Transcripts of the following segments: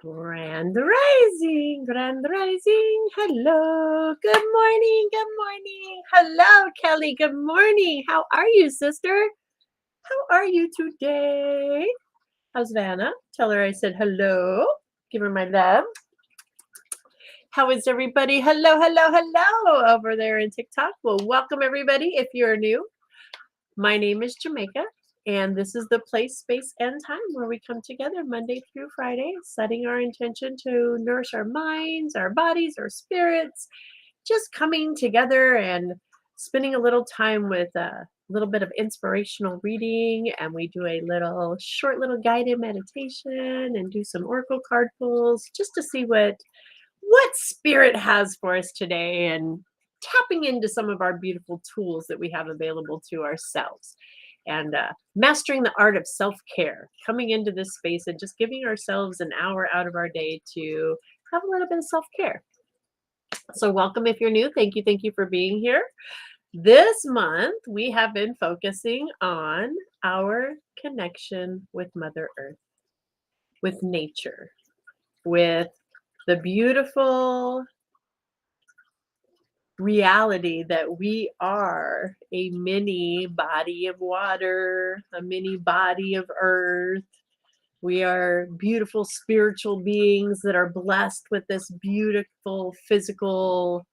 Grand Rising, Grand Rising. Hello, good morning. Hello, Kelly, good morning. How are you, sister? How are you today? How's Vanna? Tell her I said hello. Give her my love. How is everybody? Hello over there in TikTok. Well, welcome everybody if you're new. My name is Jamaica, and this is the place, space, and time where we come together Monday through Friday, setting our intention to nourish our minds, our bodies, our spirits, just coming together and spending a little time with a little bit of inspirational reading. And we do a short little guided meditation and do some oracle card pulls just to see what spirit has for us today, and tapping into some of our beautiful tools that we have available to ourselves, and mastering the art of self-care, coming into this space and just giving ourselves an hour out of our day to have a little bit of self-care. So welcome if you're new. Thank you for being here. This month we have been focusing on our connection with Mother Earth, with nature, with the beautiful reality that we are a mini body of water, a mini body of earth. We are beautiful spiritual beings that are blessed with this beautiful physical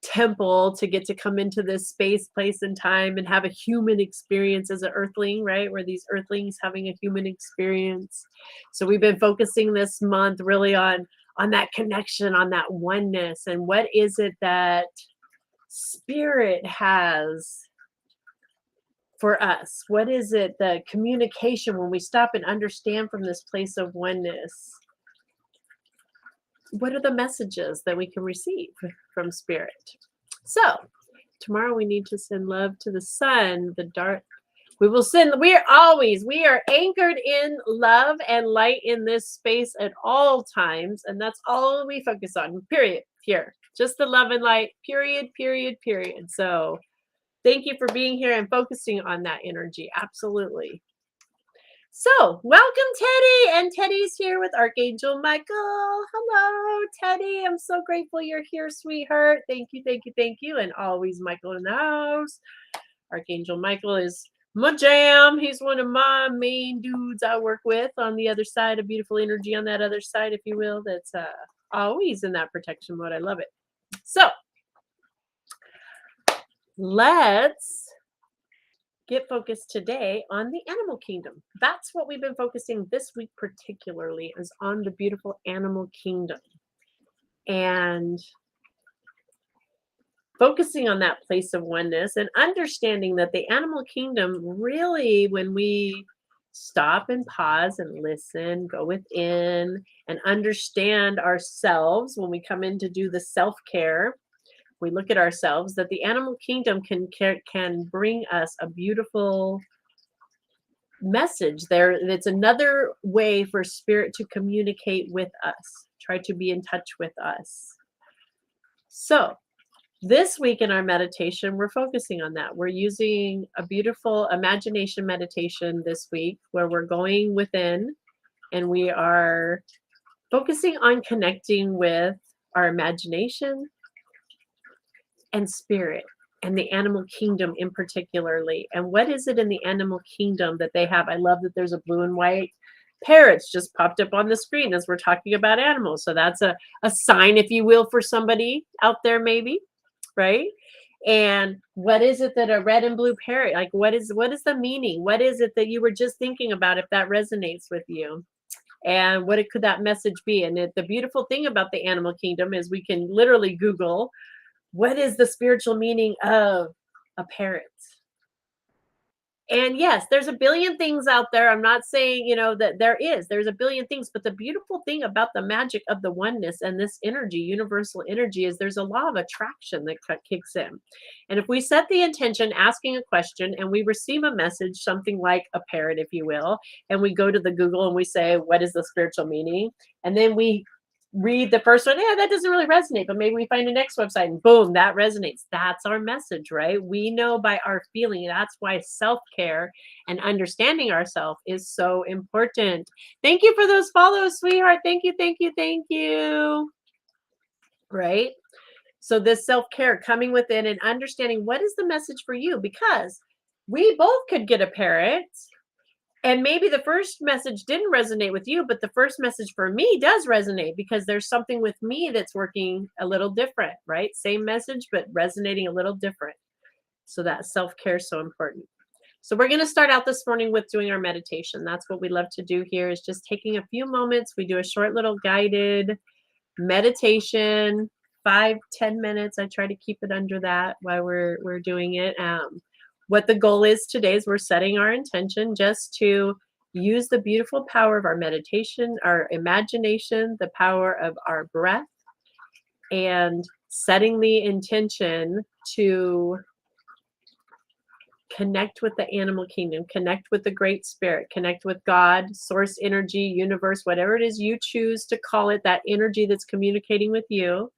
temple to get to come into this space, place, and time and have a human experience as an earthling, right? We're these earthlings having a human experience. So we've been focusing this month really on that connection, on that oneness, and what is it that spirit has for us? What is it, the communication, when we stop and understand from this place of oneness? What are the messages that we can receive from spirit? So tomorrow we need to send love to the sun, the dark. We are anchored in love and light in this space at all times. And that's all we focus on, period, here. Just the love and light, period. So thank you for being here and focusing on that energy. Absolutely. So welcome, Teddy. And Teddy's here with Archangel Michael. Hello, Teddy. I'm so grateful you're here, sweetheart. Thank you. And always Michael in the house. Archangel Michael is my jam. He's one of my main dudes I work with on the other side, a beautiful energy on that other side, if you will, that's always in that protection mode. I love it. So let's get focused today on the animal kingdom. That's what we've been focusing this week particularly, is on the beautiful animal kingdom. And focusing on that place of oneness and understanding that the animal kingdom really, when we stop and pause and listen, go within and understand ourselves, when we come in to do the self-care, we look at ourselves, that the animal kingdom can bring us a beautiful message there. It's another way for spirit to communicate with us, try to be in touch with us. So this week in our meditation, we're focusing on that. We're using a beautiful imagination meditation this week where we're going within and we are focusing on connecting with our imagination and spirit and the animal kingdom in particularly. And what is it in the animal kingdom that they have? I love that there's a blue and white parrots just popped up on the screen as we're talking about animals. So that's a sign, if you will, for somebody out there maybe, right? And what is it that a red and blue parrot, like what is the meaning? What is it that you were just thinking about, if that resonates with you? And what could that message be? And the beautiful thing about the animal kingdom is we can literally Google, what is the spiritual meaning of a parrot? And yes, there's a billion things out there. I'm not saying, that there's a billion things, but the beautiful thing about the magic of the oneness and this energy, universal energy, is there's a law of attraction that kicks in. And if we set the intention, asking a question, and we receive a message, something like a parrot, if you will, and we go to the Google and we say, what is the spiritual meaning? And then we read the first one, yeah, that doesn't really resonate, but maybe we find the next website and boom, that resonates. That's our message, right? We know by our feeling. That's why self-care and understanding ourselves is so important. Thank you for those follows, sweetheart. Thank you, thank you, thank you. Right? So this self-care coming within and understanding what is the message for you, because we both could get a parent and maybe the first message didn't resonate with you, but the first message for me does resonate because there's something with me that's working a little different, right? Same message, but resonating a little different. So that self-care is so important. So we're going to start out this morning with doing our meditation. That's what we love to do here, is just taking a few moments. We do a short little guided meditation, 5-10 minutes. I try to keep it under that while we're doing it. What the goal is today is we're setting our intention just to use the beautiful power of our meditation, our imagination, the power of our breath, and setting the intention to connect with the animal kingdom, connect with the great spirit, connect with God, source energy, universe, whatever it is you choose to call it, that energy that's communicating with you,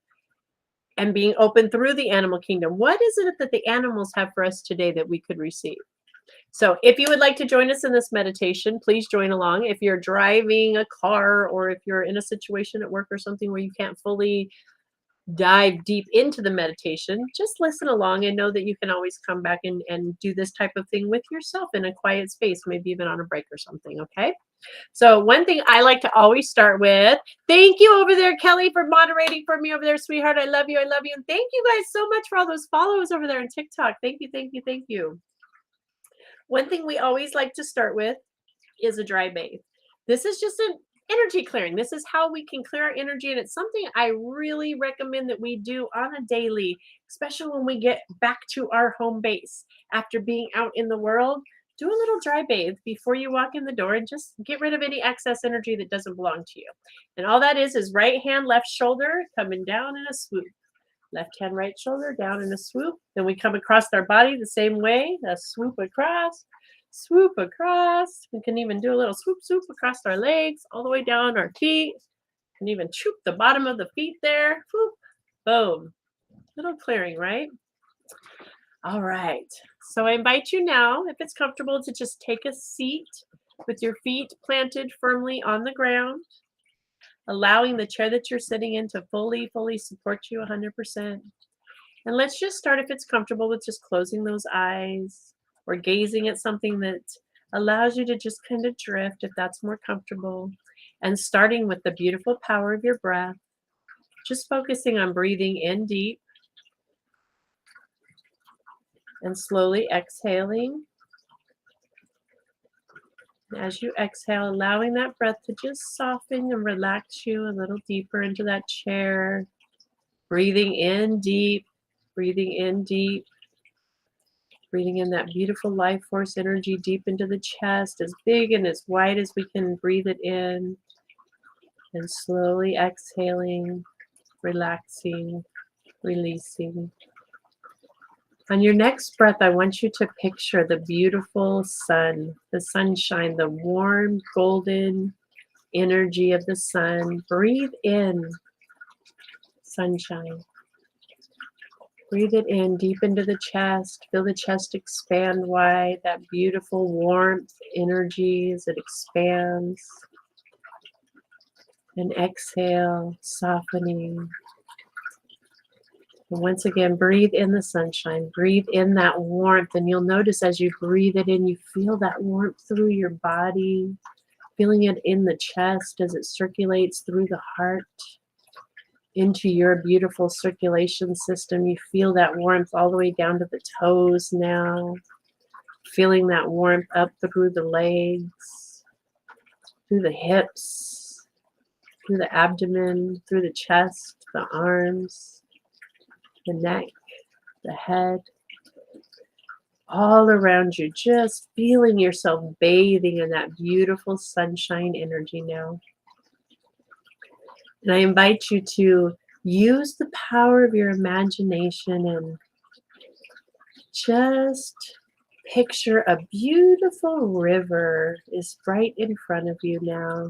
and being open through the animal kingdom. What is it that the animals have for us today that we could receive? So if you would like to join us in this meditation, please join along. If you're driving a car or if you're in a situation at work or something where you can't fully dive deep into the meditation, just listen along and know that you can always come back and do this type of thing with yourself in a quiet space, maybe even on a break or something, okay? So one thing I like to always start with, thank you over there, Kelly, for moderating for me over there, sweetheart. I love you. I love you. And thank you guys so much for all those follows over there on TikTok. Thank you, thank you, thank you. One thing we always like to start with is a dry bathe. This is just an energy clearing. This is how we can clear our energy. And it's something I really recommend that we do on a daily, especially when we get back to our home base after being out in the world. Do a little dry bathe before you walk in the door and just get rid of any excess energy that doesn't belong to you. And all that is right hand, left shoulder coming down in a swoop. Left hand, right shoulder down in a swoop. Then we come across our body the same way, a swoop across, swoop across. We can even do a little swoop, swoop across our legs, all the way down our feet. And even choop the bottom of the feet there. Whoop, boom. Little clearing, right? All right. So I invite you now, if it's comfortable, to just take a seat with your feet planted firmly on the ground, allowing the chair that you're sitting in to fully support you 100%. And let's just start, if it's comfortable, with just closing those eyes or gazing at something that allows you to just kind of drift, if that's more comfortable. And starting with the beautiful power of your breath, just focusing on breathing in deep and slowly exhaling. As you exhale, allowing that breath to just soften and relax you a little deeper into that chair. Breathing in deep, breathing in deep. Breathing in that beautiful life force energy deep into the chest, as big and as wide as we can breathe it in. And slowly exhaling, relaxing, releasing. On your next breath, I want you to picture the beautiful sun, the sunshine, the warm, golden energy of the sun. Breathe in sunshine. Breathe it in deep into the chest. Feel the chest expand wide, that beautiful warmth, energy as it expands. And exhale, softening. And once again, breathe in the sunshine. Breathe in that warmth. And you'll notice as you breathe it in, you feel that warmth through your body, feeling it in the chest as it circulates through the heart into your beautiful circulation system. You feel that warmth all the way down to the toes now, feeling that warmth up through the legs, through the hips, through the abdomen, through the chest, the arms, the neck, the head, all around you, just feeling yourself bathing in that beautiful sunshine energy now. And I invite you to use the power of your imagination and just picture a beautiful river is right in front of you now.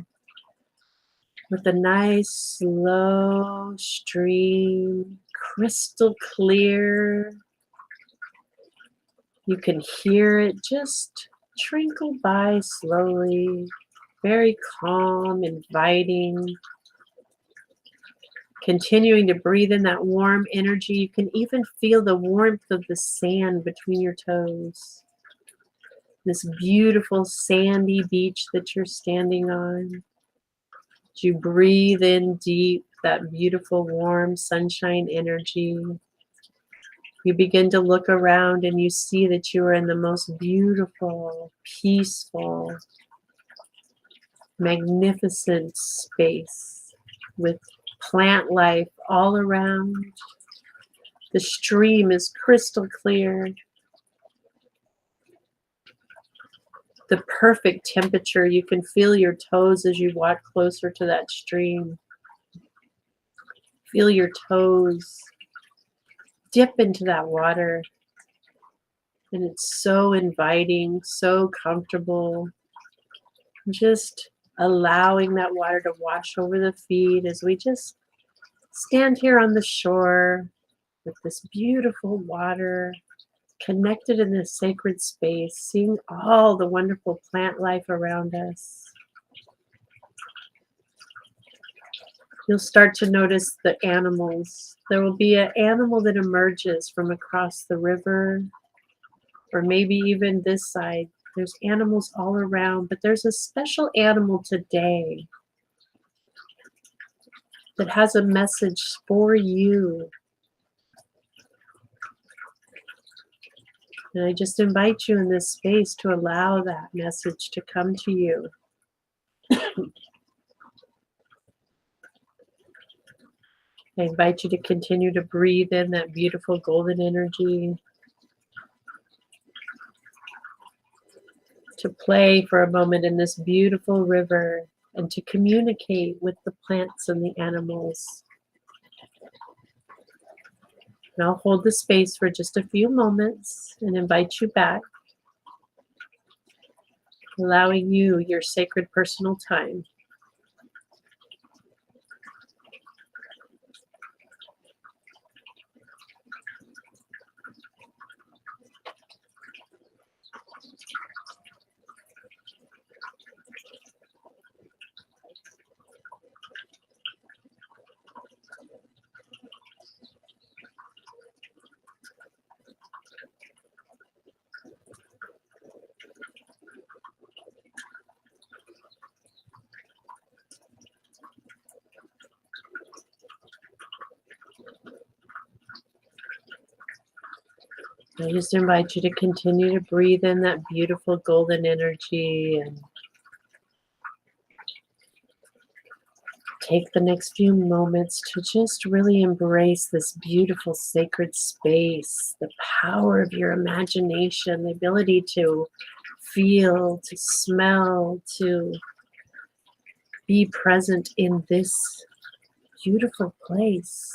with a nice slow stream, crystal clear. You can hear it just trickle by slowly, very calm, inviting. Continuing to breathe in that warm energy. You can even feel the warmth of the sand between your toes. This beautiful sandy beach that you're standing on. As you breathe in deep, that beautiful warm sunshine energy, you begin to look around and you see that you are in the most beautiful, peaceful, magnificent space with plant life all around. The stream is crystal clear. The perfect temperature. You can feel your toes as you walk closer to that stream. Feel your toes dip into that water. And it's so inviting, so comfortable. Just allowing that water to wash over the feet as we just stand here on the shore with this beautiful water, connected in this sacred space, seeing all the wonderful plant life around us. You'll start to notice the animals. There will be an animal that emerges from across the river, or maybe even this side. There's animals all around, but there's a special animal today that has a message for you. And I just invite you in this space to allow that message to come to you. I invite you to continue to breathe in that beautiful golden energy, to play for a moment in this beautiful river, and to communicate with the plants and the animals. And I'll hold the space for just a few moments and invite you back, allowing you your sacred personal time. I just invite you to continue to breathe in that beautiful golden energy and take the next few moments to just really embrace this beautiful sacred space, the power of your imagination, the ability to feel, to smell, to be present in this beautiful place,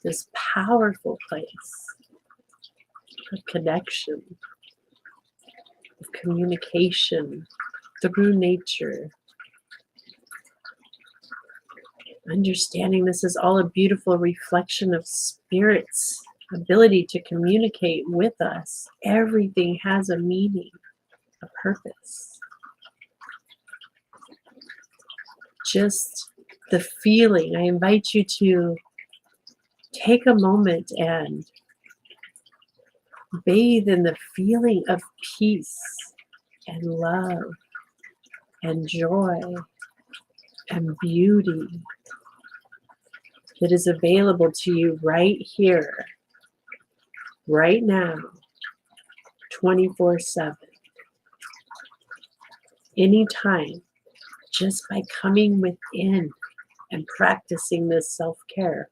this powerful place of connection, of communication through nature. Understanding this is all a beautiful reflection of Spirit's ability to communicate with us. Everything has a meaning, a purpose. Just the feeling. I invite you to take a moment and bathe in the feeling of peace and love and joy and beauty that is available to you right here, right now, 24/7. Anytime, just by coming within and practicing this self-care.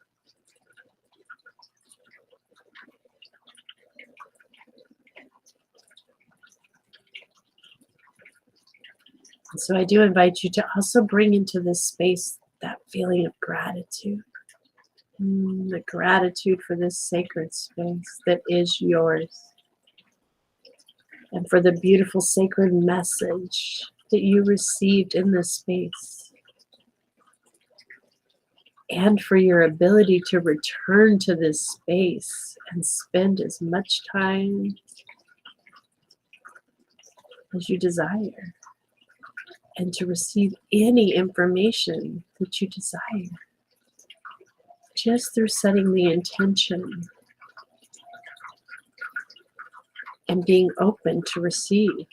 And so I do invite you to also bring into this space that feeling of gratitude. The gratitude for this sacred space that is yours. And for the beautiful sacred message that you received in this space, and for your ability to return to this space and spend as much time as you desire, and to receive any information that you desire, just through setting the intention and being open to receive.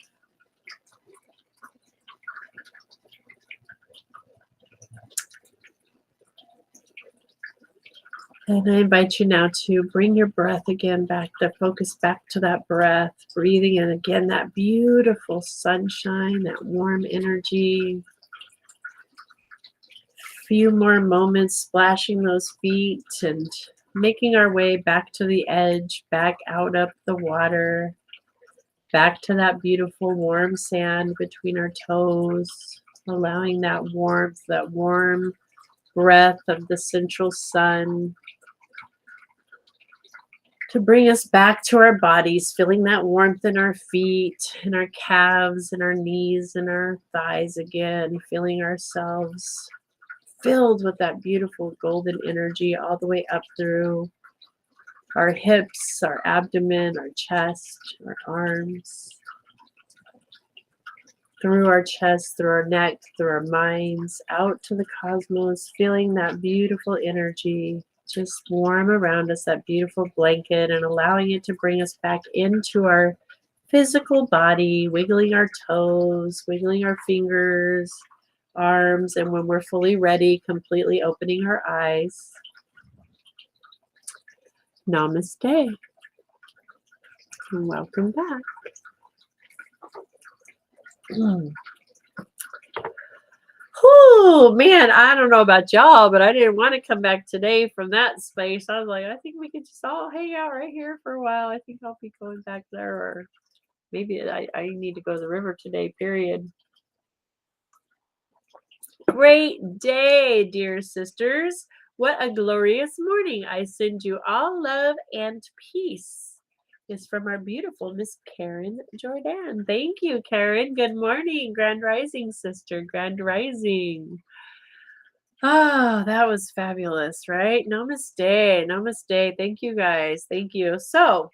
And I invite you now to bring your breath again back, to focus back to that breath, breathing in again that beautiful sunshine, that warm energy. Few more moments splashing those feet and making our way back to the edge, back out up the water, back to that beautiful warm sand between our toes, allowing that warmth, that warm breath of the central sun to bring us back to our bodies, feeling that warmth in our feet, in our calves, and our knees, and our thighs again, feeling ourselves filled with that beautiful golden energy all the way up through our hips, our abdomen, our chest, our arms, through our chest, through our neck, through our minds, out to the cosmos, feeling that beautiful energy just warm around us, that beautiful blanket, and allowing it to bring us back into our physical body, wiggling our toes, wiggling our fingers, arms, and when we're fully ready, completely opening our eyes. Namaste. And welcome back. Oh man, I don't know about y'all, but I didn't want to come back today from that space. I was like, I think we could just all hang out right here for a while. I think I'll be going back there, or maybe I need to go to the river today, period. Great day, dear sisters. What a glorious morning. I send you all love and peace. Is from our beautiful Miss Karen Jordan. Thank you, Karen. Good morning. Grand Rising, sister. Grand Rising. Oh, that was fabulous, right? Namaste. Namaste. Thank you, guys. Thank you. So,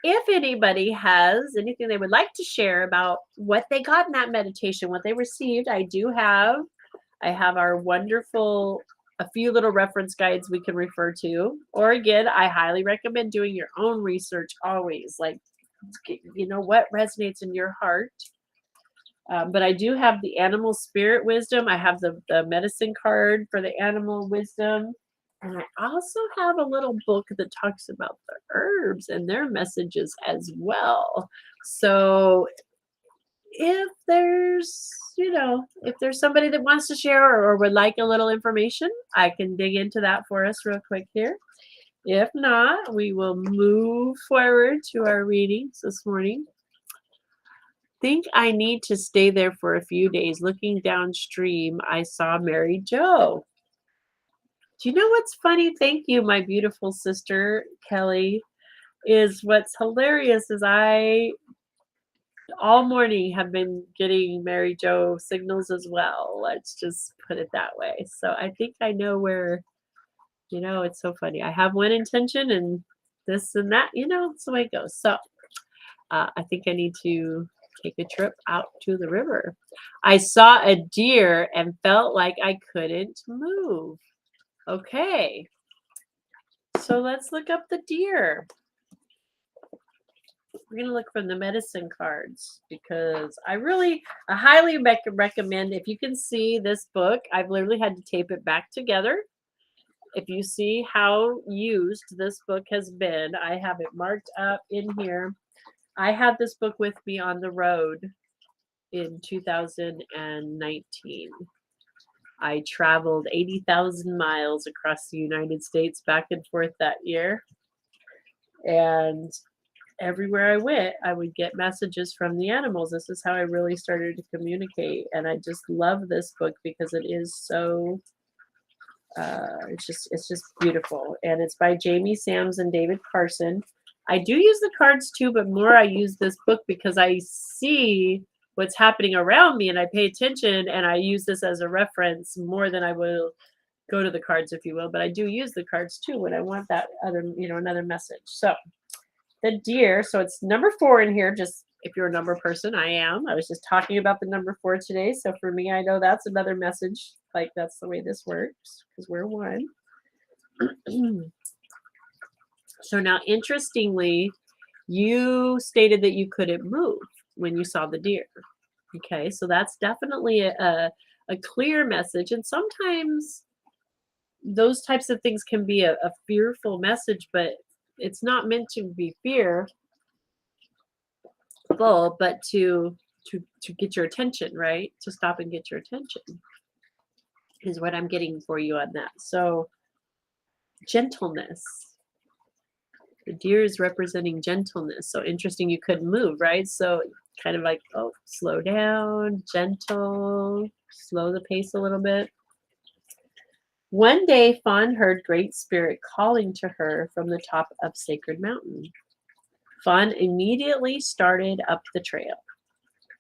if anybody has anything they would like to share about what they got in that meditation, what they received, I have our wonderful, a few little reference guides we can refer to. Or again, I highly recommend doing your own research always. Like, you know, what resonates in your heart. But I do have the animal spirit wisdom. I have the medicine card for the animal wisdom. And I also have a little book that talks about the herbs and their messages as well. So if there's, if there's somebody that wants to share or would like a little information, I can dig into that for us real quick here. If not, we will move forward to our readings this morning. Think I need to stay there for a few days. Looking downstream, I saw Mary Jo. Do you know what's funny? Thank you, my beautiful sister, Kelly. Is what's hilarious is I all morning have been getting Mary Jo signals as well. Let's just put it that way. So I think I know where, it's so funny. I have one intention and this and that, it's the way it goes. So I think I need to take a trip out to the river. I saw a deer and felt like I couldn't move. Okay. So let's look up the deer. We're going to look from the medicine cards because I highly recommend, if you can see this book, I've literally had to tape it back together. If you see how used this book has been, I have it marked up in here. I had this book with me on the road in 2019. I traveled 80,000 miles across the United States back and forth that year. And everywhere I went, I would get messages from the animals. This is how I really started to communicate. And I just love this book because it is so, it's just beautiful. And it's by Jamie Sams and David Carson. I do use the cards too, but more I use this book because I see what's happening around me and I pay attention and I use this as a reference more than I will go to the cards, if you will. But I do use the cards too when I want that other, another message. So the deer, so it's number 4 in here, just if you're a number person, I am. I was just talking about the number 4 today. So for me, I know that's another message. Like that's the way this works because we're one. So now, interestingly, you stated that you couldn't move when you saw the deer. Okay, so that's definitely a clear message. And sometimes those types of things can be a fearful message, but it's not meant to be fearful, but to get your attention, right? To stop and get your attention is what I'm getting for you on that. So gentleness. The deer is representing gentleness. So interesting, you couldn't move, right? So kind of like, oh, slow down, gentle, slow the pace a little bit. One day, Fawn heard Great Spirit calling to her from the top of Sacred Mountain. Fawn immediately started up the trail.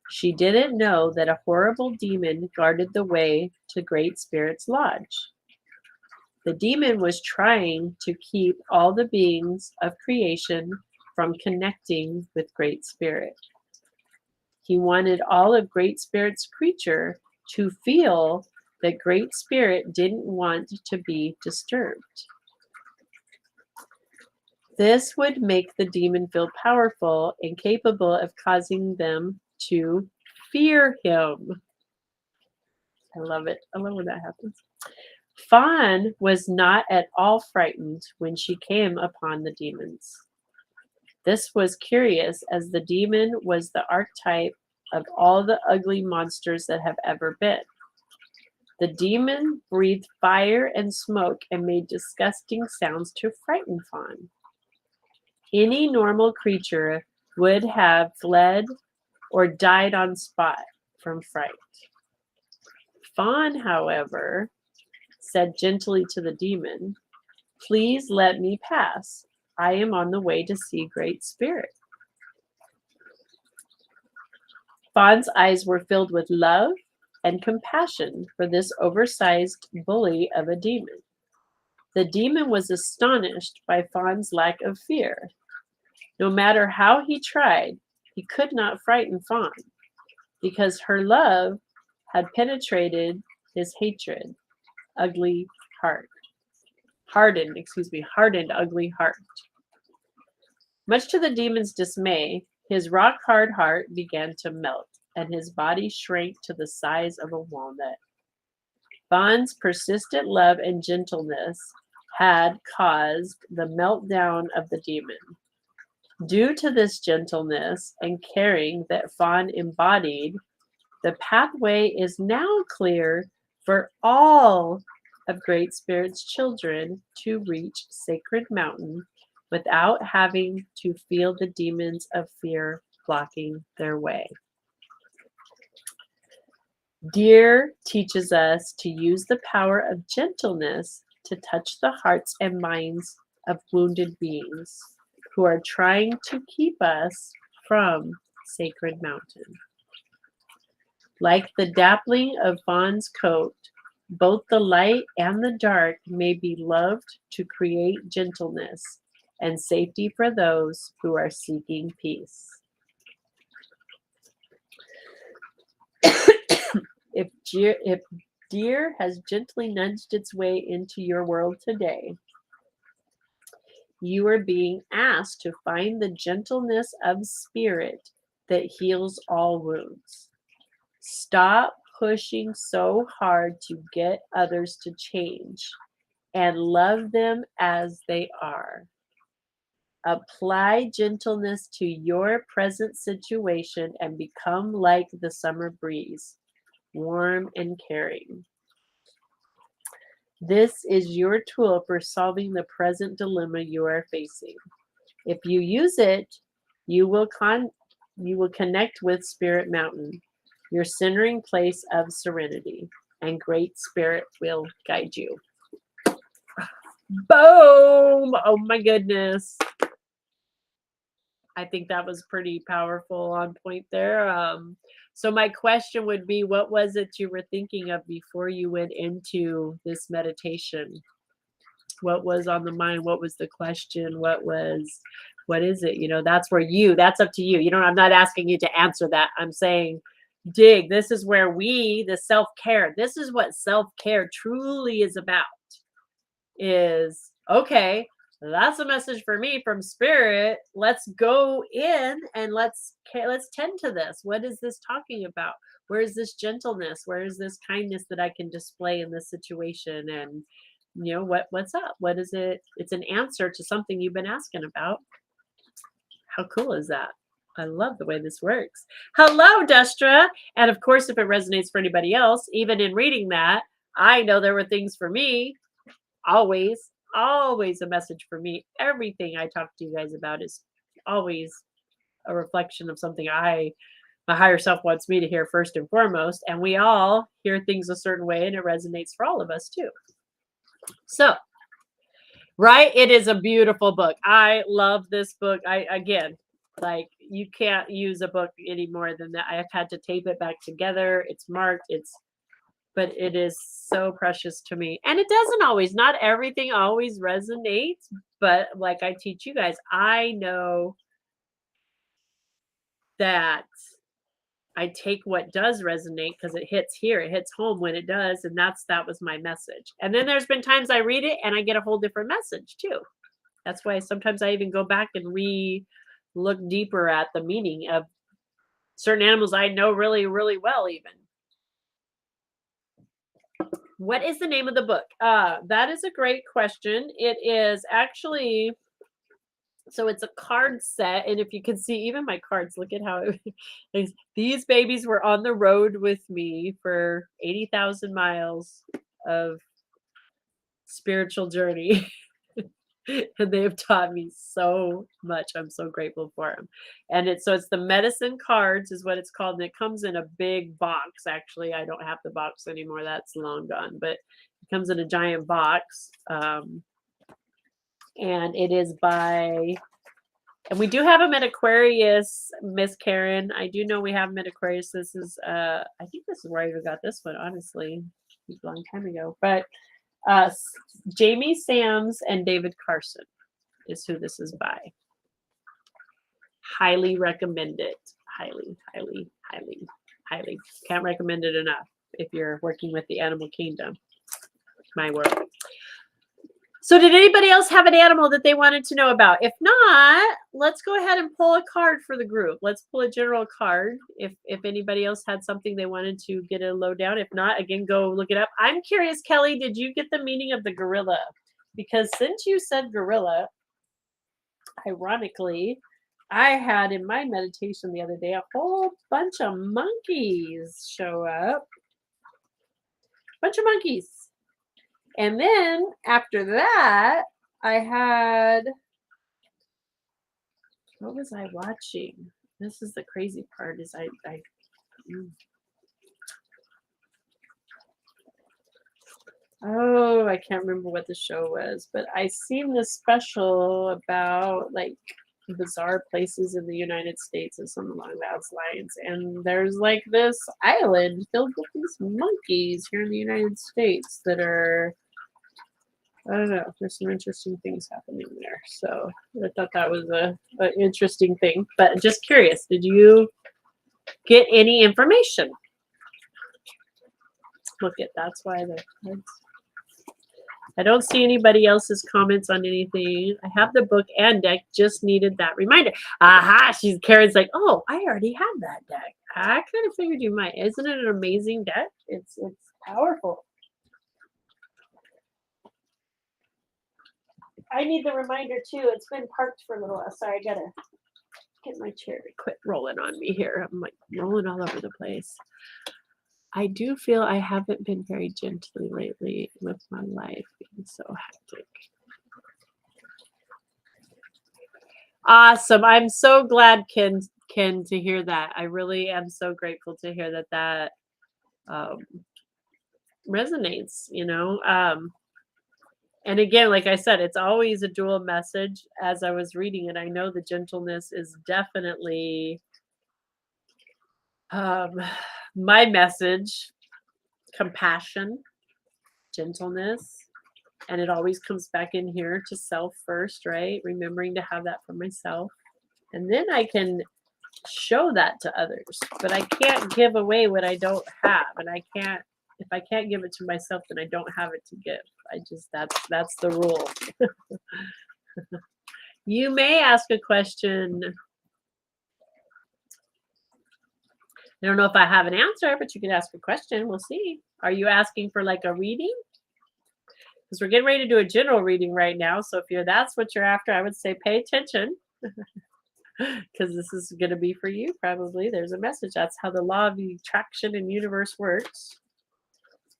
She didn't know that a horrible demon guarded the way to Great Spirit's lodge. The demon was trying to keep all the beings of creation from connecting with Great Spirit. He wanted all of Great Spirit's creature to feel that Great Spirit didn't want to be disturbed. This would make the demon feel powerful and capable of causing them to fear him. I love it. I love when that happens. Fawn was not at all frightened when she came upon the demons. This was curious, as the demon was the archetype of all the ugly monsters that have ever been. The demon breathed fire and smoke and made disgusting sounds to frighten Fawn. Any normal creature would have fled or died on spot from fright. Fawn, however, said gently to the demon, "Please let me pass. I am on the way to see Great Spirit." Fawn's eyes were filled with love and compassion for this oversized bully of a demon. The demon was astonished by Fawn's lack of fear. No matter how he tried, he could not frighten Fawn because her love had penetrated his ugly heart. Hardened ugly heart. Much to the demon's dismay, his rock-hard heart began to melt, and his body shrank to the size of a walnut. Fawn's persistent love and gentleness had caused the meltdown of the demon. Due to this gentleness and caring that Fawn embodied, the pathway is now clear for all of Great Spirit's children to reach Sacred Mountain without having to feel the demons of fear blocking their way. Deer teaches us to use the power of gentleness to touch the hearts and minds of wounded beings who are trying to keep us from Sacred Mountain. Like the dappling of Fawn's coat, both the light and the dark may be loved to create gentleness and safety for those who are seeking peace. If deer has gently nudged its way into your world today, you are being asked to find the gentleness of spirit that heals all wounds. Stop pushing so hard to get others to change and love them as they are. Apply gentleness to your present situation and become like the summer breeze, warm and caring. This is your tool for solving the present dilemma you are facing. If you use it, you will connect with Spirit Mountain, your centering place of serenity, and Great Spirit will guide you. Boom! Oh my goodness. I think that was pretty powerful, on point there. So my question would be, what was it you were thinking of before you went into this meditation? What was on the mind? What was the question? What is it? That's up to you. I'm not asking you to answer that. I'm saying dig. This is where the self-care, this is what self-care truly is about. Is okay, that's a message for me from spirit. Let's go in and let's tend to this. What is this talking about? Where is this gentleness? Where is this kindness that I can display in this situation? And what's up? What is it? It's an answer to something you've been asking about. How cool is that? I love the way this works. Hello, Destra. And of course, if it resonates for anybody else, even in reading that, I know there were things for me. Always a message for me. Everything I talk to you guys about is always a reflection of something my higher self wants me to hear first and foremost. And we all hear things a certain way, and it resonates for all of us too. So, right, it is a beautiful book. I love this book. You can't use a book any more than that. I've had to tape it back together. It's marked. But it is so precious to me. And it doesn't always, not everything always resonates, but like I teach you guys, I know that I take what does resonate because it hits here, it hits home when it does, and that was my message. And then there's been times I read it and I get a whole different message too. That's why sometimes I even go back and look deeper at the meaning of certain animals I know really, really well even. What is the name of the book? That is a great question. It is actually, so it's a card set. And if you can see even my cards, look at how it is. These babies were on the road with me for 80,000 miles of spiritual journey. And they have taught me so much. I'm so grateful for them. And it's the medicine cards is what it's called. And it comes in a big box. Actually, I don't have the box anymore. That's long gone, but it comes in a giant box. And it is and we do have them at Aquarius, Miss Karen. I do know we have them at Aquarius. This is, I think this is where I even got this one, honestly, a long time ago. But Jamie Sams and David Carson is who this is by. Highly recommend it. Highly, highly, highly, highly. Can't recommend it enough if you're working with the animal kingdom. My word. So did anybody else have an animal that they wanted to know about? If not, let's go ahead and pull a card for the group. Let's pull a general card if anybody else had something they wanted to get a lowdown. If not, again, go look it up. I'm curious, Kelly, did you get the meaning of the gorilla? Because since you said gorilla, ironically, I had in my meditation the other day a whole bunch of monkeys show up. Bunch of monkeys. And then after that, I had, what was I watching? This is the crazy part is I can't remember what the show was, but I seen this special about like bizarre places in the United States or something along those lines. And there's like this island filled with these monkeys here in the United States that are, I don't know, there's some interesting things happening there. So I thought that was an interesting thing. But just curious, did you get any information? Look at that's why I don't see anybody else's comments on anything. I have the book and deck, just needed that reminder. Aha, Karen's like, oh, I already have that deck. I kind of figured you might. Isn't it an amazing deck? It's powerful. I need the reminder too. It's been parked for a little while. Sorry, I gotta get my chair to quit rolling on me here. I'm like rolling all over the place. I do feel I haven't been very gently lately with my life being so hectic. Awesome. I'm so glad, Ken, to hear that. I really am so grateful to hear that resonates, and again, like I said, it's always a dual message. As I was reading it, I know the gentleness is definitely Um, my message, compassion, gentleness, and it always comes back in here to self first, right? Remembering to have that for myself. And then I can show that to others. But I can't give away what I don't have. And I can't if I can't give it to myself, then I don't have it to give. I just that's the rule. You may ask a question. I don't know if I have an answer, but you can ask a question. We'll see. Are you asking for like a reading? Because we're getting ready to do a general reading right now. So if that's what you're after, I would say pay attention because this is going to be for you probably. There's a message. That's how the law of attraction and universe works.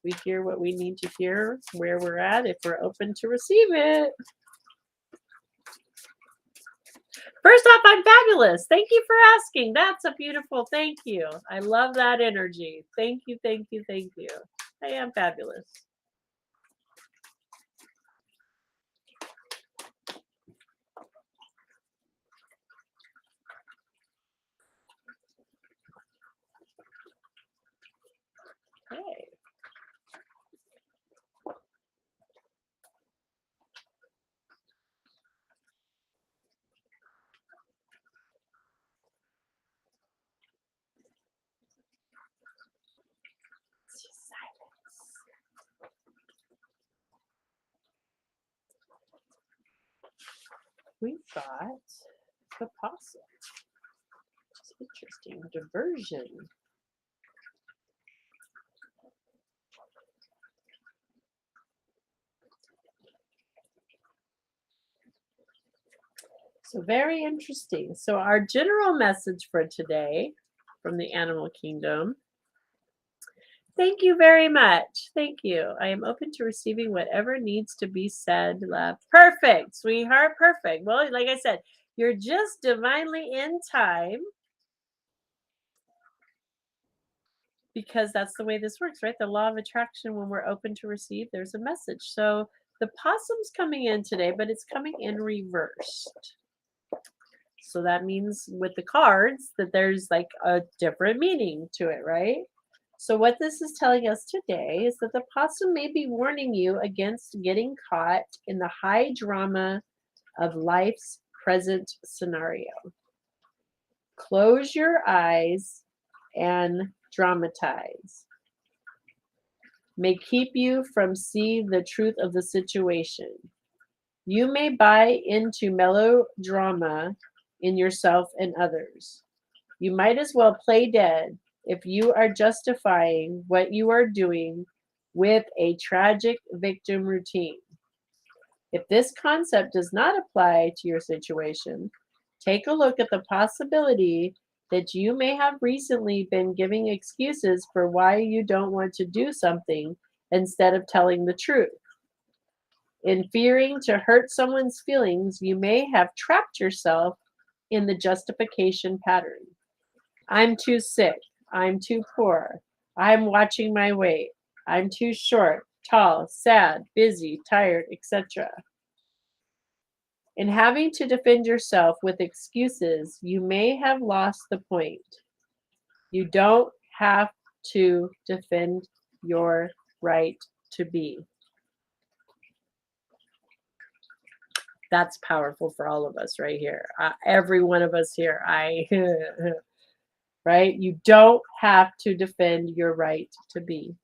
We hear what we need to hear, where we're at, if we're open to receive it. First off, I'm fabulous. Thank you for asking. That's a beautiful thank you. I love that energy. Thank you, thank you, thank you. I am fabulous. Okay. We've got the possum. It's interesting. Diversion. So very interesting. So our general message for today from the animal kingdom. Thank you very much. Thank you. I am open to receiving whatever needs to be said. Love. Perfect, sweetheart. Perfect. Well, like I said, you're just divinely in time because that's the way this works, right? The law of attraction, when we're open to receive, there's a message. So the possum's coming in today, but it's coming in reversed. So that means with the cards that there's like a different meaning to it, right? So what this is telling us today is that the possum may be warning you against getting caught in the high drama of life's present scenario. Close your eyes and dramatize. May keep you from seeing the truth of the situation. You may buy into melodrama in yourself and others. You might as well play dead if you are justifying what you are doing with a tragic victim routine. If this concept does not apply to your situation, take a look at the possibility that you may have recently been giving excuses for why you don't want to do something instead of telling the truth. In fearing to hurt someone's feelings, you may have trapped yourself in the justification pattern. I'm too sick. I'm too poor. I'm watching my weight. I'm too short, tall, sad, busy, tired, etc. In having to defend yourself with excuses, you may have lost the point. You don't have to defend your right to be. That's powerful for all of us right here. Every one of us here. Right? You don't have to defend your right to be.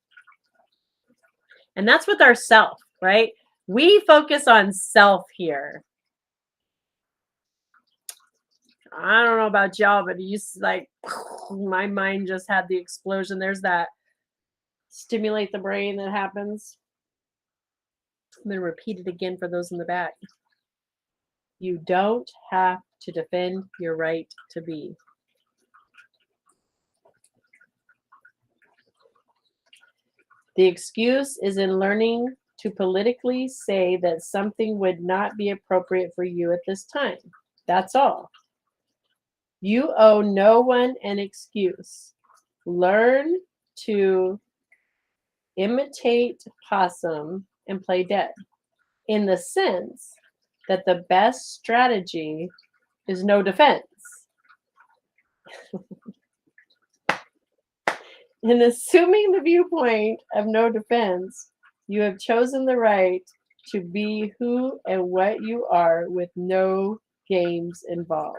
And that's with ourself, right? We focus on self here. I don't know about y'all, but you like my mind just had the explosion. There's that stimulate the brain that happens. I'm going to repeat it again for those in the back. You don't have to defend your right to be. The excuse is in learning to politically say that something would not be appropriate for you at this time. That's all. You owe no one an excuse. Learn to imitate possum and play dead in the sense that the best strategy is no defense. In assuming the viewpoint of no defense, you have chosen the right to be who and what you are with no games involved.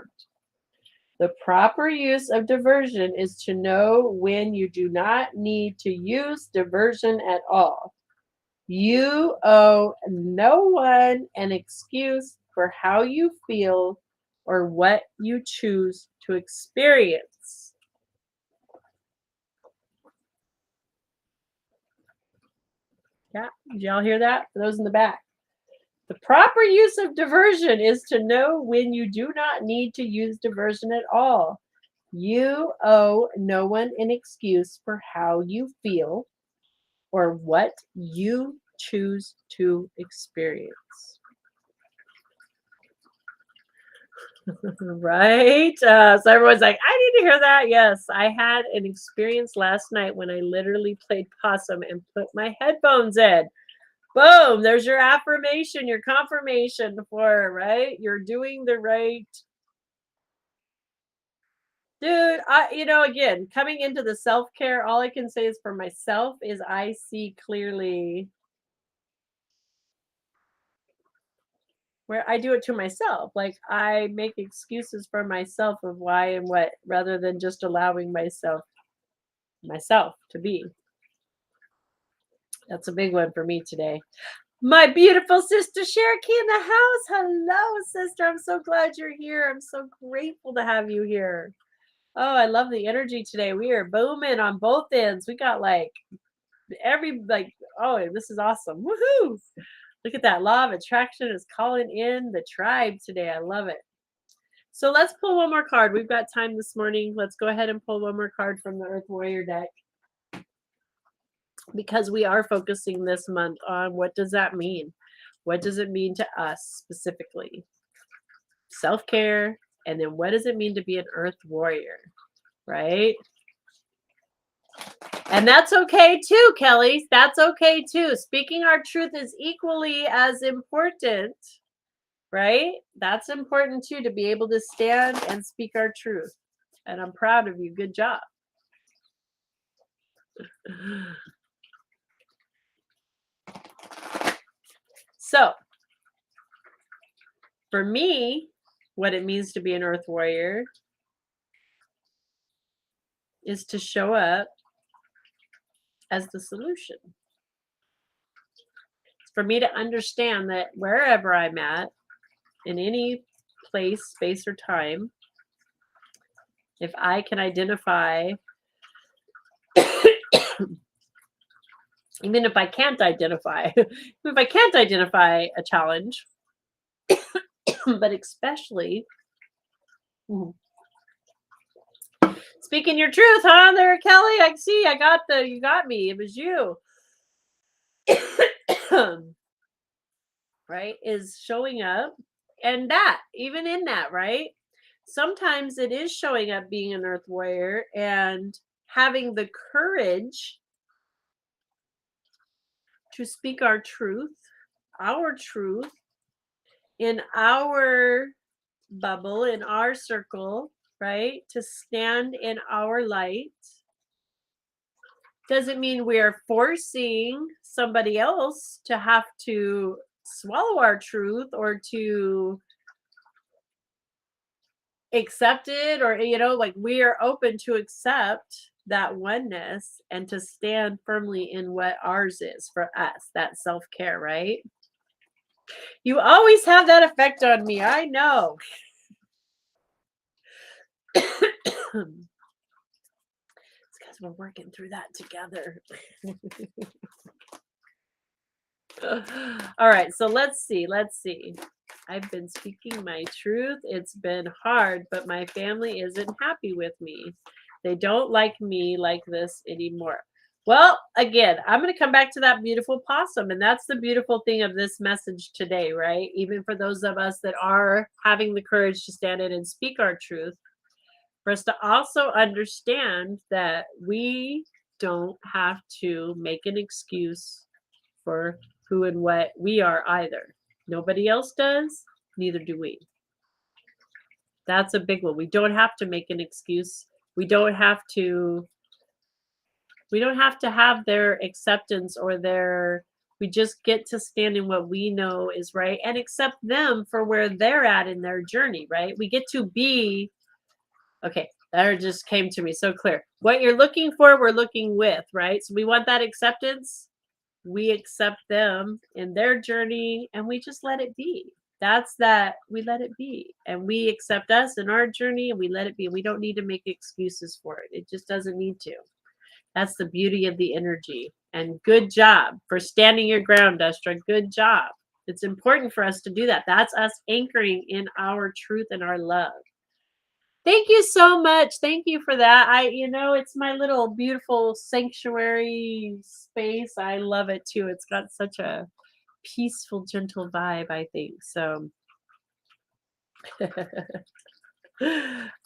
The proper use of diversion is to know when you do not need to use diversion at all. You owe no one an excuse for how you feel or what you choose to experience. Yeah, did y'all hear that? For those in the back. The proper use of diversion is to know when you do not need to use diversion at all. You owe no one an excuse for how you feel or what you choose to experience. Right? So everyone's like, I need to hear that. Yes, I had an experience last night when I literally played possum and put my headphones in. Boom, there's your affirmation, your confirmation for, right? You're doing the right. Dude, again, coming into the self-care, all I can say is for myself is I see clearly where I do it to myself. Like I make excuses for myself of why and what rather than just allowing myself to be. That's a big one for me today. My beautiful sister Cherokee in the house. Hello, sister. I'm so glad you're here. I'm so grateful to have you here. Oh, I love the energy today. We are booming on both ends. We got oh, this is awesome. Woohoo! Look at that. Law of attraction is calling in the tribe today. I love it. So let's pull one more card. We've got time this morning. Let's go ahead and pull one more card from the Earth Warrior deck because we are focusing this month on what does that mean? What does it mean to us specifically? Self-care, and then what does it mean to be an Earth Warrior, right? And that's okay too, Kelly. That's okay too. Speaking our truth is equally as important, right? That's important too, to be able to stand and speak our truth. And I'm proud of you. Good job. So, for me, what it means to be an Earth Warrior is to show up as the solution. For me to understand that wherever I'm at, in any place, space, or time, if I can identify, even if I can't identify, if I can't identify a challenge, but especially speaking your truth, huh? There, Kelly. I see. You got me. It was you. Right? Is showing up. And that, even in that, right? Sometimes it is showing up being an Earth Warrior and having the courage to speak our truth in our bubble, in our circle, right? To stand in our light. Doesn't mean we are forcing somebody else to have to swallow our truth or to accept it, or like we are open to accept that oneness and to stand firmly in what ours is for us, that self-care, right? You always have that effect on me, I know. It's because we're working through that together. All right, so let's see. I've been speaking my truth. It's been hard, but my family isn't happy with me. They don't like me like this anymore. Well, again, I'm going to come back to that beautiful possum. And that's the beautiful thing of this message today, right? Even for those of us that are having the courage to stand in and speak our truth, for us to also understand that we don't have to make an excuse for who and what we are either. Nobody else does, neither do we. That's a big one. We don't have to make an excuse. We don't have to We don't have to have their acceptance or their, we just get to stand in what we know is right and accept them for where they're at in their journey, right? We get to be, okay, that just came to me so clear. What you're looking for, we're looking with, right? So we want that acceptance. We accept them in their journey and we just let it be. That's that, we let it be. And we accept us in our journey and we let it be. We don't need to make excuses for it. It just doesn't need to. That's the beauty of the energy. And good job for standing your ground, Destra. Good job. It's important for us to do that. That's us anchoring in our truth and our love. Thank you so much. Thank you for that. It's my little beautiful sanctuary space. I love it too. It's got such a peaceful, gentle vibe, I think. So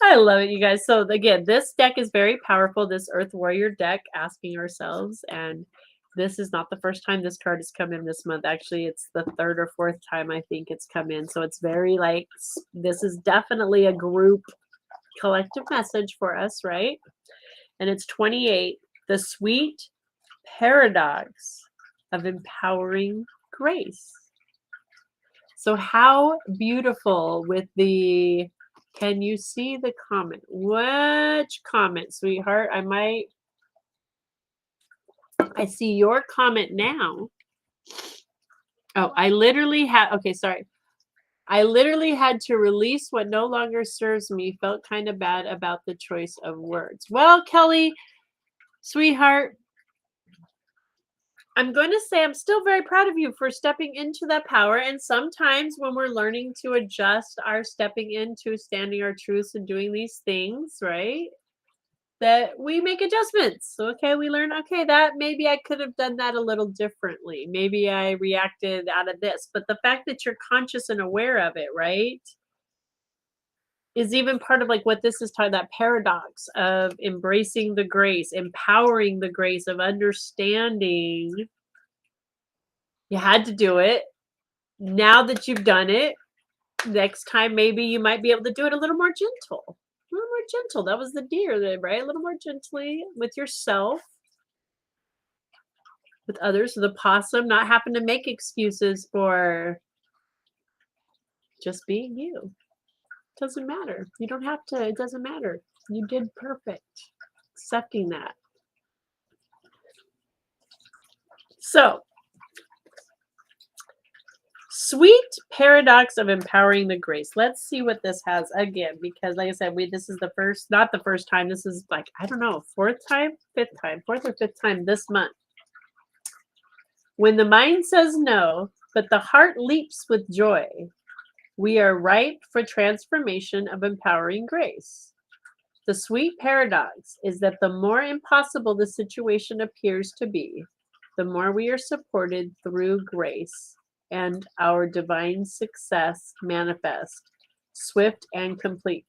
I love it, you guys. So again, this deck is very powerful. This Earth Warrior deck, asking ourselves, and this is not the first time this card has come in this month. Actually, it's the third or fourth time I think it's come in. So it's very like, this is definitely a group collective message for us, right? And it's 28, the sweet paradox of empowering grace. So how beautiful with the, can you see the comment? Which comment, sweetheart? I see your comment now. Oh, I literally had, okay, sorry. I literally had to release what no longer serves me. Felt kind of bad about the choice of words. Well, Kelly, sweetheart, I'm going to say I'm still very proud of you for stepping into that power. And sometimes when we're learning to adjust our stepping into standing our truths and doing these things, right, that we make adjustments. Okay, we learn, okay, that maybe I could have done that a little differently. Maybe I reacted out of this. But the fact that you're conscious and aware of it, right, is even part of like what this is talking, that paradox of embracing the grace, empowering the grace of understanding. You had to do it. Now that you've done it, next time maybe you might be able to do it a little more gentle. A little more gentle. That was the deer, right? A little more gently with yourself, with others. The possum, not having to make excuses for just being you. Doesn't matter. You don't have to. It doesn't matter. You did perfect. Accepting that. So, sweet paradox of empowering the grace. Let's see what this has again, because like I said, this is the first, not the first time. This is like, I don't know, fourth or fifth time this month. When the mind says no, but the heart leaps with joy, we are ripe for transformation of empowering grace. The sweet paradox is that the more impossible the situation appears to be, the more we are supported through grace and our divine success manifest, swift and complete.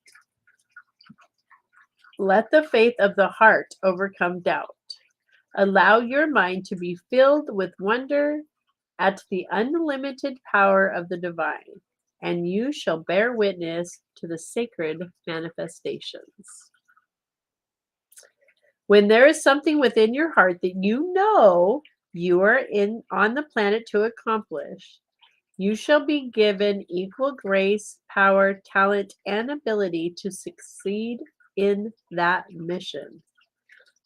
Let the faith of the heart overcome doubt. Allow your mind to be filled with wonder at the unlimited power of the divine, and you shall bear witness to the sacred manifestations. When there is something within your heart that you know you are on the planet to accomplish, you shall be given equal grace, power, talent, and ability to succeed in that mission.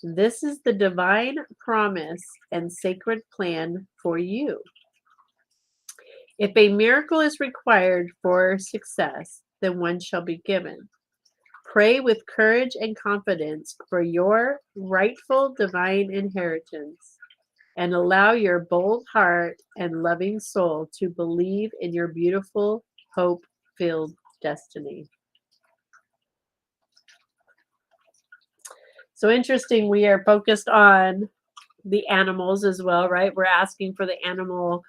This is the divine promise and sacred plan for you. If a miracle is required for success, then one shall be given. Pray with courage and confidence for your rightful divine inheritance, and allow your bold heart and loving soul to believe in your beautiful, hope-filled destiny. So interesting, we are focused on the animals as well, right? We're asking for the animal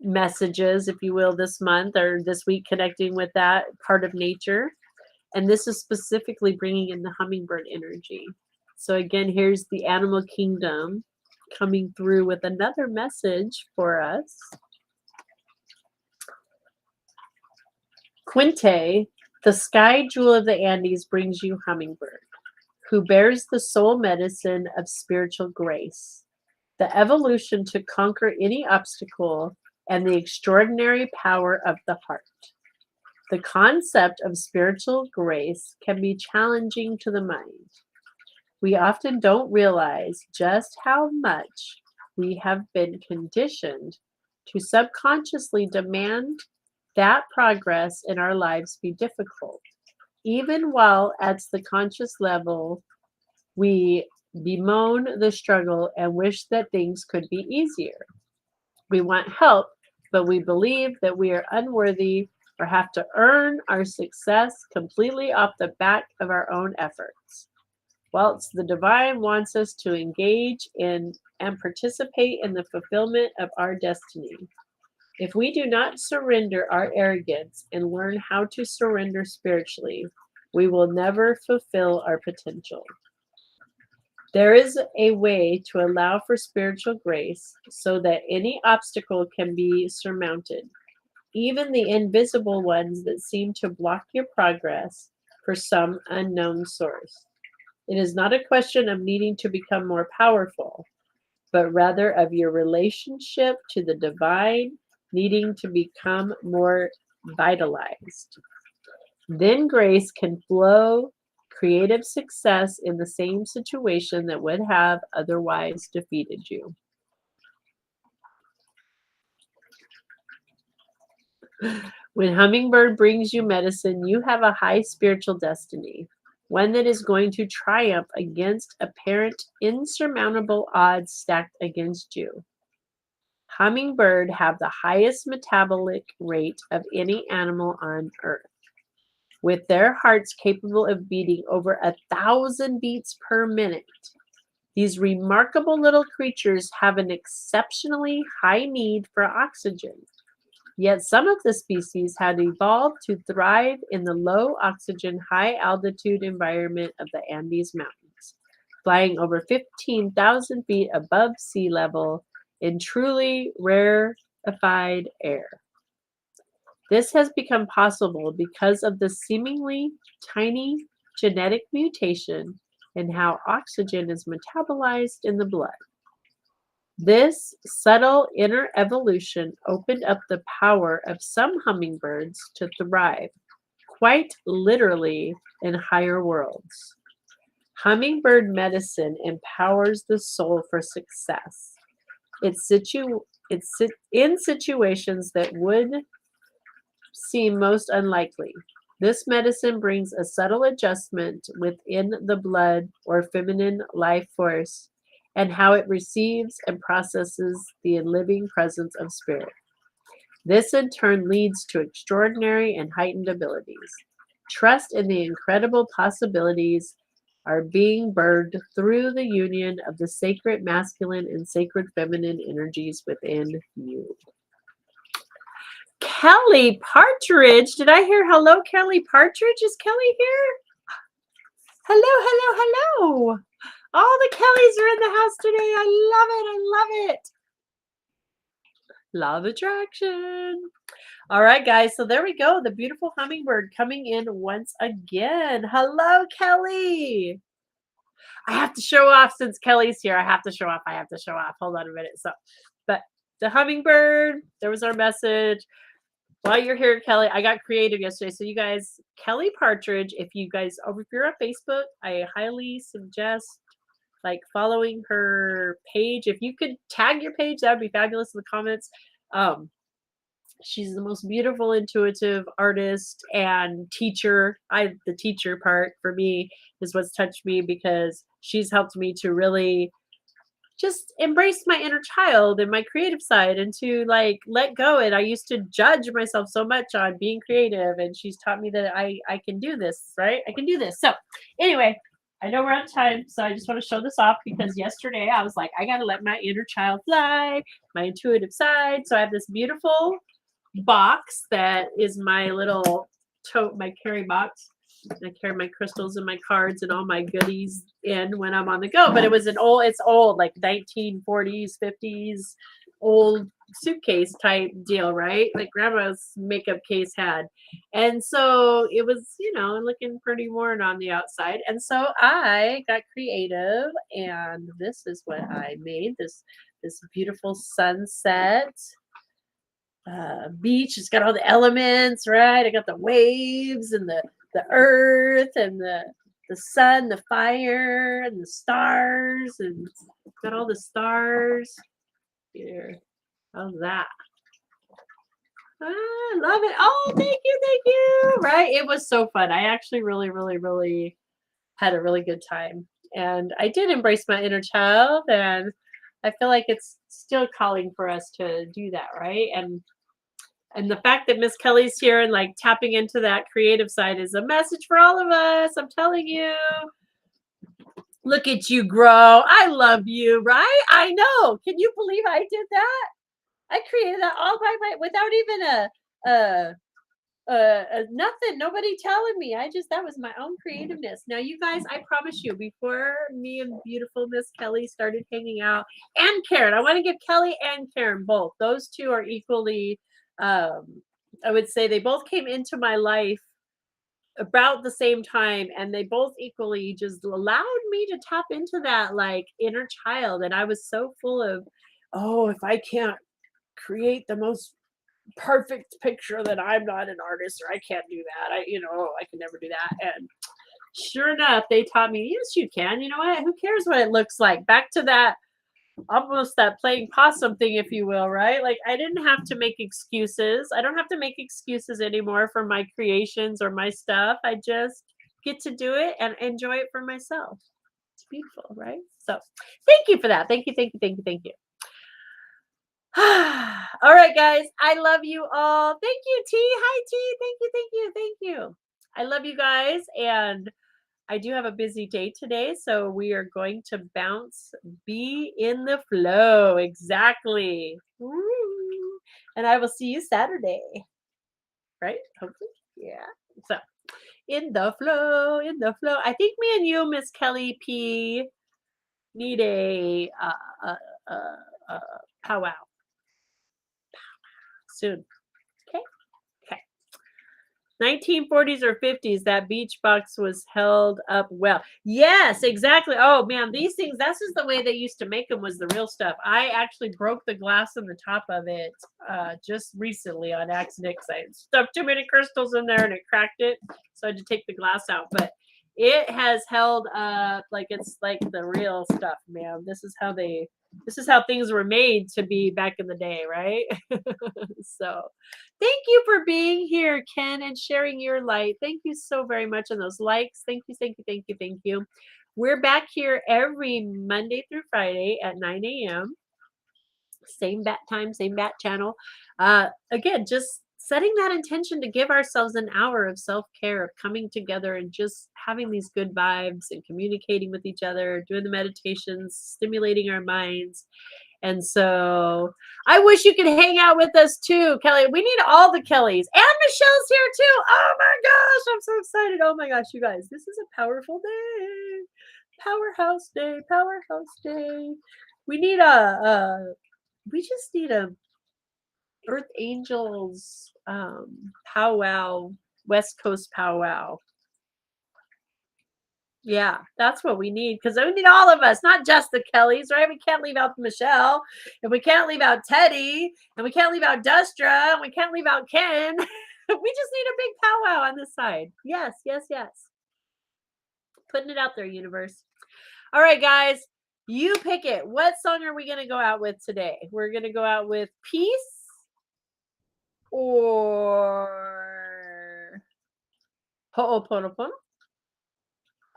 messages, if you will, this month or this week, connecting with that part of nature. And this is specifically bringing in the hummingbird energy. So again, here's the animal kingdom coming through with another message for us. Quinte, the sky jewel of the Andes, brings you hummingbird. who bears the soul medicine of spiritual grace, the evolution to conquer any obstacle, and the extraordinary power of the heart. The concept of spiritual grace can be challenging to the mind. We often don't realize just how much we have been conditioned to subconsciously demand that progress in our lives be difficult, even while at the conscious level we bemoan the struggle and wish that things could be easier. We want help, but we believe that we are unworthy or have to earn our success completely off the back of our own efforts. Whilst the divine wants us to engage in and participate in the fulfillment of our destiny. If we do not surrender our arrogance and learn how to surrender spiritually, we will never fulfill our potential. There is a way to allow for spiritual grace so that any obstacle can be surmounted, even the invisible ones that seem to block your progress for some unknown source. It is not a question of needing to become more powerful, but rather of your relationship to the divine needing to become more vitalized. Then grace can flow, creative success in the same situation that would have otherwise defeated you. When Hummingbird brings you medicine, you have a high spiritual destiny, one that is going to triumph against apparent insurmountable odds stacked against you. Hummingbird have the highest metabolic rate of any animal on earth, with their hearts capable of beating over 1,000 beats per minute. These remarkable little creatures have an exceptionally high need for oxygen. Yet some of the species had evolved to thrive in the low oxygen, high altitude environment of the Andes Mountains, flying over 15,000 feet above sea level in truly rarefied air. This has become possible because of the seemingly tiny genetic mutation in how oxygen is metabolized in the blood. This subtle inner evolution opened up the power of some hummingbirds to thrive, quite literally, in higher worlds. Hummingbird medicine empowers the soul for success. It's in situations that would seem most unlikely. This medicine brings a subtle adjustment within the blood or feminine life force and how it receives and processes the living presence of spirit. This in turn leads to extraordinary and heightened abilities. Trust in the incredible possibilities are being birthed through the union of the sacred masculine and sacred feminine energies within you. Kelly Partridge. Did I hear hello, Kelly Partridge? Is Kelly here? Hello, hello, hello. All the Kellys are in the house today. I love it. I love it. Love attraction. All right, guys. So there we go. The beautiful hummingbird coming in once again. Hello, Kelly. I have to show off since Kelly's here. I have to show off. Hold on a minute. But the hummingbird, there was our message. While you're here, Kelly, I got creative yesterday. So you guys, Kelly Partridge, if you're on Facebook, I highly suggest following her page. If you could tag your page, that would be fabulous in the comments. She's the most beautiful, intuitive artist and teacher. The teacher part for me is what's touched me because she's helped me to really just embrace my inner child and my creative side and to let go. And I used to judge myself so much on being creative, and she's taught me that I can do this, right? I can do this. So anyway, I know we're out of time, so I just want to show this off because yesterday I was like, I got to let my inner child fly, my intuitive side. So I have this beautiful box that is my little tote, my carry box. I carry my crystals and my cards and all my goodies in when I'm on the go. But it's old, like 1940s, 50s, old suitcase type deal, right? Like grandma's makeup case had. And so it was, looking pretty worn on the outside. And so I got creative and this is what I made. This beautiful sunset beach. It's got all the elements, right? I got the waves and the earth and the sun, the fire, and the stars, and got all the stars here. How's that? I love it. Oh, thank you, thank you. Right? It was so fun. I actually really, really, really had a really good time. And I did embrace my inner child, and I feel like it's still calling for us to do that, right? And the fact that Miss Kelly's here and like tapping into that creative side is a message for all of us. I'm telling you. Look at you grow. I love you, right? I know. Can you believe I did that? I created that all by without even a nothing. Nobody telling me. That was my own creativeness. Now, you guys, I promise you, before me and beautiful Miss Kelly started hanging out, and Karen, I want to give Kelly and Karen both. Those two are equally. I would say they both came into my life about the same time, and they both equally just allowed me to tap into that like inner child. And I was so full of, oh, if I can't create the most perfect picture, that I'm not an artist, or I can't do that. I can never do that. And sure enough, they taught me, yes, you can. You know what? Who cares what it looks like? Back to that, almost that playing possum thing, if you will, right? Like I didn't have to make excuses. I don't have to make excuses anymore for my creations or my stuff. I just get to do it and enjoy it for myself. It's beautiful, right? So thank you for that. Thank you, thank you, thank you, thank you. All right, guys. I love you all. Thank you, T. Hi, T. Thank you, thank you, thank you. I love you guys. And I do have a busy day today, so we are going to be in the flow. Exactly. Woo. And I will see you Saturday. Right? Hopefully. Yeah. So, in the flow, in the flow. I think me and you, Miss Kelly P, need a powwow soon. Okay. Okay. 1940s or 50s, that beach box was held up well. Yes, exactly. Oh man, these things, that's just the way they used to make them, was the real stuff. I actually broke the glass on the top of it just recently on accident because I stuffed too many crystals in there and it cracked it. So I had to take the glass out. But it has held up like it's like the real stuff, man. This is how things were made to be back in the day, right? So thank you for being here, Ken, and sharing your light. Thank you so very much. And those likes. Thank you, thank you, thank you, thank you. We're back here every Monday through Friday at 9 a.m. Same bat time, same bat channel. Again, just setting that intention to give ourselves an hour of self-care, of coming together and just having these good vibes and communicating with each other, doing the meditations, stimulating our minds. And so I wish you could hang out with us too, Kelly. We need all the Kellys. And Michelle's here too. Oh my gosh, I'm so excited. Oh my gosh, you guys, this is a powerful day. Powerhouse day, powerhouse day. We need we just need a Earth Angels powwow, West Coast powwow. Yeah, that's what we need, because we need all of us, not just the Kellys, right? We can't leave out Michelle, and we can't leave out Teddy, and we can't leave out Dustra, and we can't leave out Ken. We just need a big powwow on this side. Yes, yes, yes. Putting it out there, universe. All right, guys, you pick it. What song are we going to go out with today? We're going to go out with Peace or Ho'oponopono.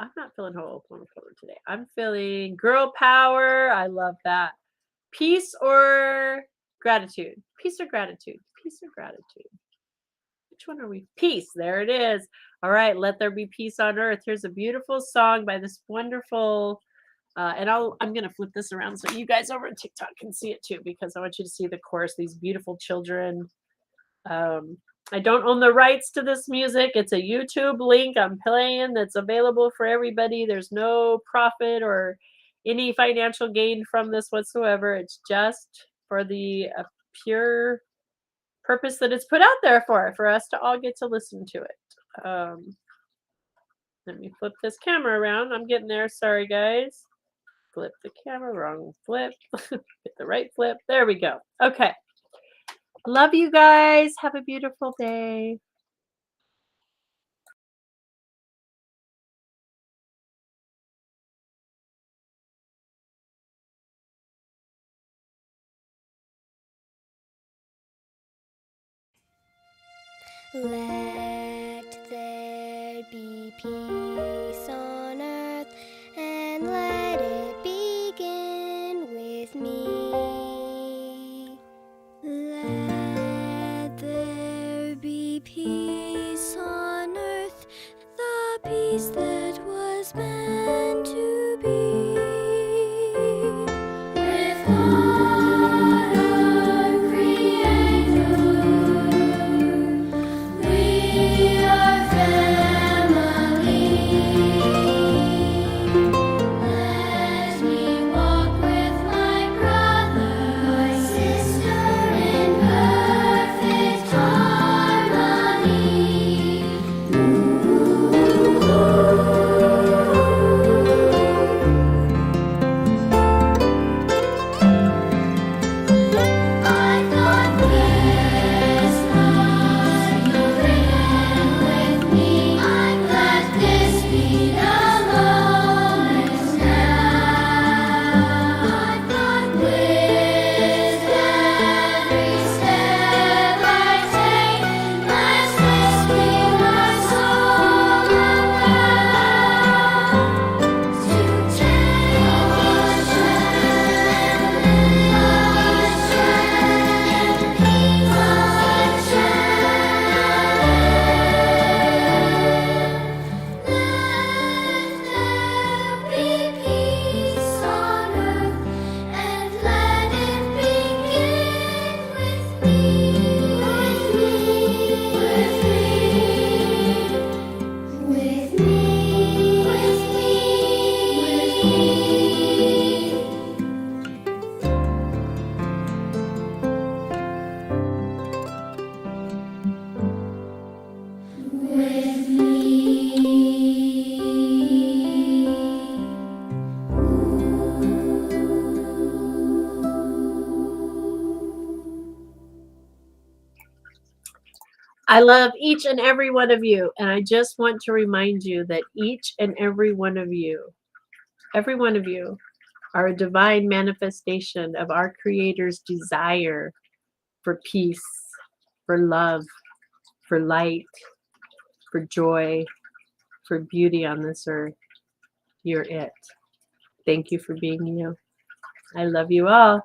I'm not feeling Ho'oponopono today. I'm feeling girl power. I love that. Peace or gratitude? Peace or gratitude? Peace or gratitude? Which one are we? Peace. There it is. All right. Let there be peace on earth. Here's a beautiful song by this wonderful, and I'm going to flip this around so you guys over on TikTok can see it too, because I want you to see the chorus. These beautiful children. I don't own the rights to this music. It's a YouTube link I'm playing that's available for everybody. There's no profit or any financial gain from this whatsoever. It's just for the pure purpose that it's put out there for us to all get to listen to it. Let me flip this camera around. I'm getting there. Sorry, guys. Flip the camera, wrong flip. Get the right flip. There we go. Okay. Love you guys. Have a beautiful day. Let there be peace on earth, and let it begin with me. Let there be peace on earth, the peace that was meant to be. With God our Creator, we are family. Let me walk with my brother, my sister in perfect harmony. I thought this was your friend with me. I'm glad this be the moment now. I thought with every step I take, let's whisper my soul around to change with me. With me. I love each and every one of you. And I just want to remind you that each and every one of you, are a divine manifestation of our Creator's desire for peace, for love, for light, for joy, for beauty on this earth. You're it. Thank you for being you. I love you all.